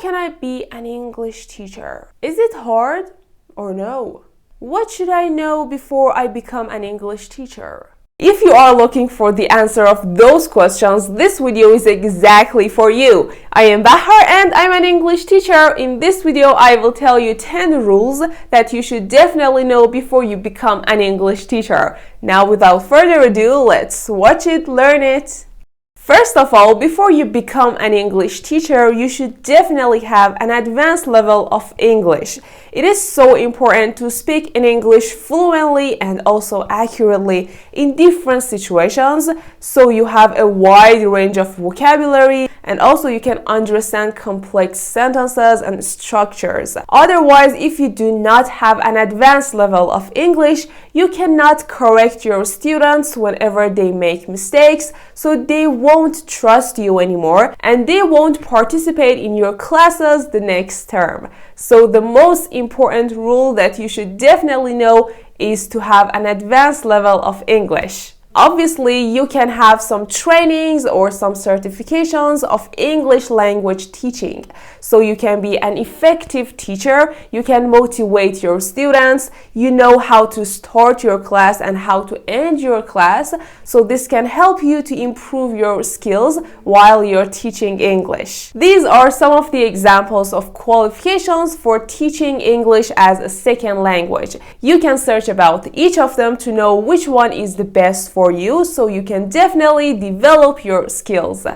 can I be an English teacher? Is it hard or no? What should I know before I become an English teacher? If you are looking for the answer of those questions, this video is exactly for you. I am Bahar and I'm an English teacher. In this video, I will tell you 10 rules that you should definitely know before you become an English teacher. Now, without further ado, let's watch it, learn it. First of all, before you become an English teacher, you should definitely have an advanced level of English. It is so important to speak in English fluently and also accurately in different situations, so you have a wide range of vocabulary and also you can understand complex sentences and structures. Otherwise, if you do not have an advanced level of English, you cannot correct your students whenever they make mistakes, so they won't trust you anymore and they won't participate in your classes the next term. So the most important rule that you should definitely know is to have an advanced level of English. Obviously, you can have some trainings or some certifications of English language teaching. So you can be an effective teacher, you can motivate your students, you know how to start your class and how to end your class. So this can help you to improve your skills while you're teaching English. These are some of the examples of qualifications for teaching English as a second language. You can search about each of them to know which one is the best for you, so you can definitely develop your skills.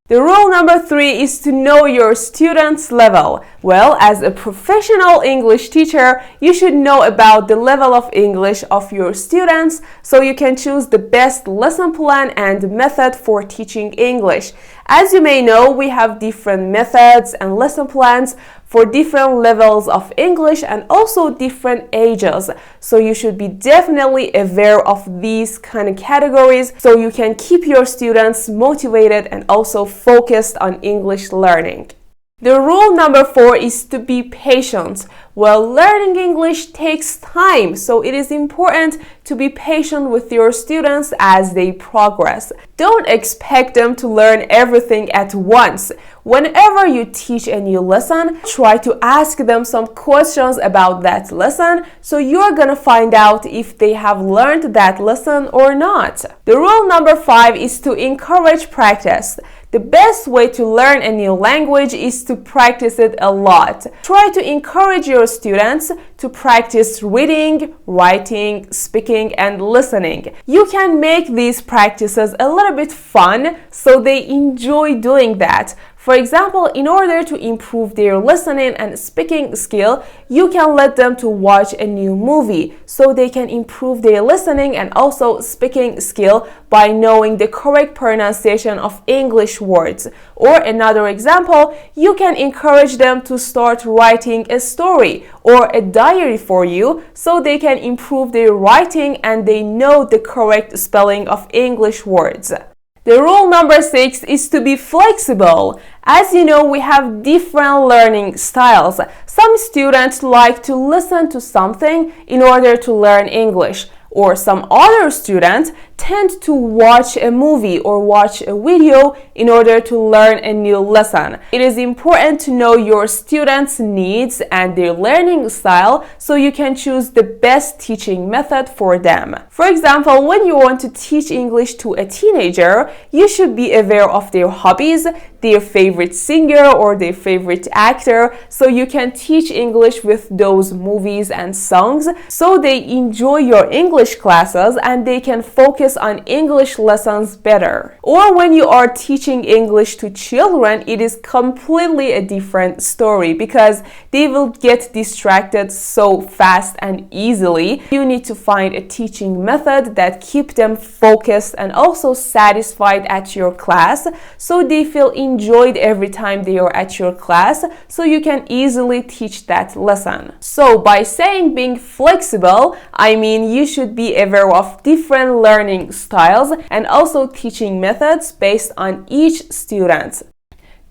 The rule number 3 is to know your students' level. Well, as a professional English teacher, you should know about the level of English of your students so you can choose the best lesson plan and method for teaching English. As you may know, we have different methods and lesson plans for different levels of English and also different ages. So you should be definitely aware of these kind of categories so you can keep your students motivated and also focused on English learning. The rule number 4 is to be patient. Well, learning English takes time, so it is important to be patient with your students as they progress. Don't expect them to learn everything at once. Whenever you teach a new lesson, try to ask them some questions about that lesson, so you're gonna find out if they have learned that lesson or not. The rule number 5 is to encourage practice. The best way to learn a new language is to practice it a lot. Try to encourage your students to practice reading, writing, speaking, and listening. You can make these practices a little bit fun so they enjoy doing that. For example, in order to improve their listening and speaking skill, you can let them to watch a new movie so they can improve their listening and also speaking skill by knowing the correct pronunciation of English words. Or another example, you can encourage them to start writing a story or a diary for you so they can improve their writing and they know the correct spelling of English words. The rule number 6 is to be flexible. As you know, we have different learning styles. Some students like to listen to something in order to learn English, or some other students tend to watch a movie or watch a video in order to learn a new lesson. It is important to know your students' needs and their learning style so you can choose the best teaching method for them. For example, when you want to teach English to a teenager, you should be aware of their hobbies, their favorite singer or their favorite actor, so you can teach English with those movies and songs so they enjoy your English classes and they can focus on English lessons better. Or when you are teaching English to children, it is completely a different story because they will get distracted so fast and easily. You need to find a teaching method that keeps them focused and also satisfied at your class so they feel enjoyed every time they are at your class, so you can easily teach that lesson. So by saying being flexible, I mean you should be aware of different learning styles and also teaching methods based on each student.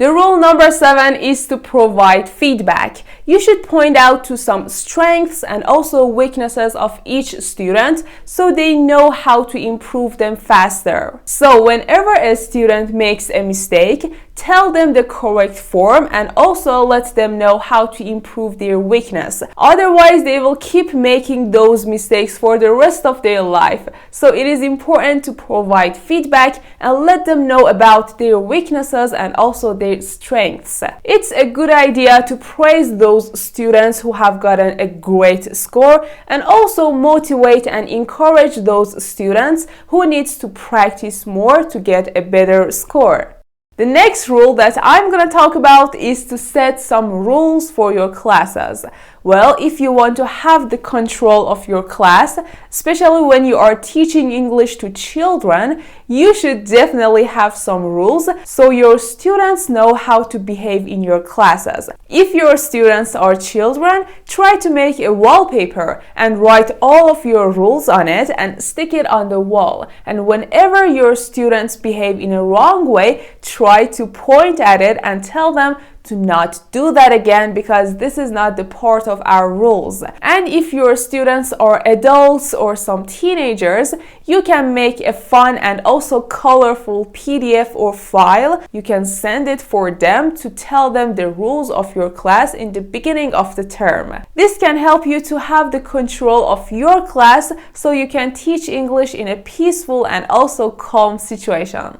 The rule number 7 is to provide feedback. You should point out to some strengths and also weaknesses of each student so they know how to improve them faster. So whenever a student makes a mistake, tell them the correct form and also let them know how to improve their weakness. Otherwise, they will keep making those mistakes for the rest of their life. So it is important to provide feedback and let them know about their weaknesses and also their strengths. It's a good idea to praise those students who have gotten a great score and also motivate and encourage those students who needs to practice more to get a better score. The next rule that I'm going to talk about is to set some rules for your classes. Well, if you want to have the control of your class, especially when you are teaching English to children, you should definitely have some rules so your students know how to behave in your classes. If your students are children, try to make a wallpaper and write all of your rules on it and stick it on the wall. And whenever your students behave in a wrong way, try to point at it and tell them to not do that again because this is not the part of our rules. And if your students are adults or some teenagers, you can make a fun and also colorful PDF or file. You can send it for them to tell them the rules of your class in the beginning of the term. This can help you to have the control of your class so you can teach English in a peaceful and also calm situation.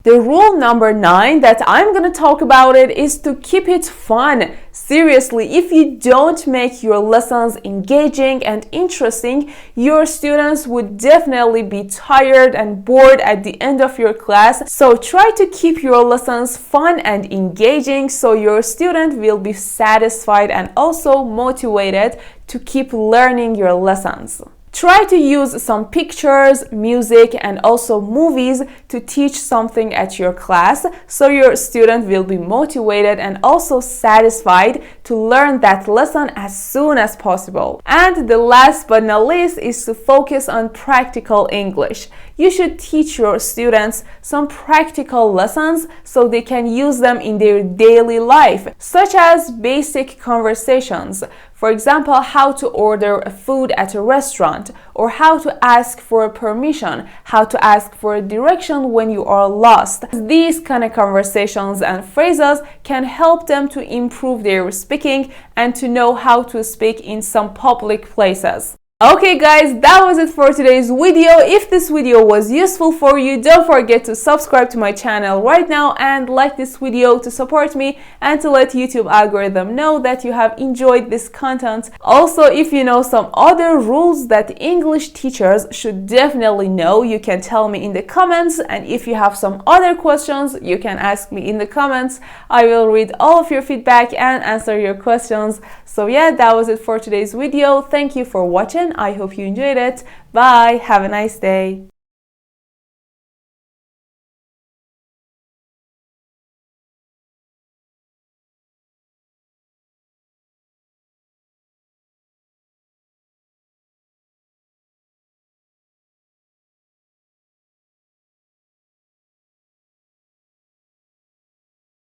The rule number 9 that I'm going to talk about it is to keep it fun. Seriously, if you don't make your lessons engaging and interesting, your students would definitely be tired and bored at the end of your class. So try to keep your lessons fun and engaging so your student will be satisfied and also motivated to keep learning your lessons. Try to use some pictures, music, and also movies to teach something at your class so your student will be motivated and also satisfied to learn that lesson as soon as possible. And the last but not least is to focus on practical English. You should teach your students some practical lessons so they can use them in their daily life, such as basic conversations. For example, how to order a food at a restaurant, or how to ask for permission, how to ask for a direction when you are lost. These kind of conversations and phrases can help them to improve their speaking and to know how to speak in some public places. Okay guys, that was it for today's video. If this video was useful for you, don't forget to subscribe to my channel right now and like this video to support me and to let YouTube algorithm know that you have enjoyed this content. Also, if you know some other rules that English teachers should definitely know, you can tell me in the comments, and if you have some other questions, you can ask me in the comments. I will read all of your feedback and answer your questions. So yeah, that was it for today's video. Thank you for watching. I hope you enjoyed it. Bye. Have a nice day.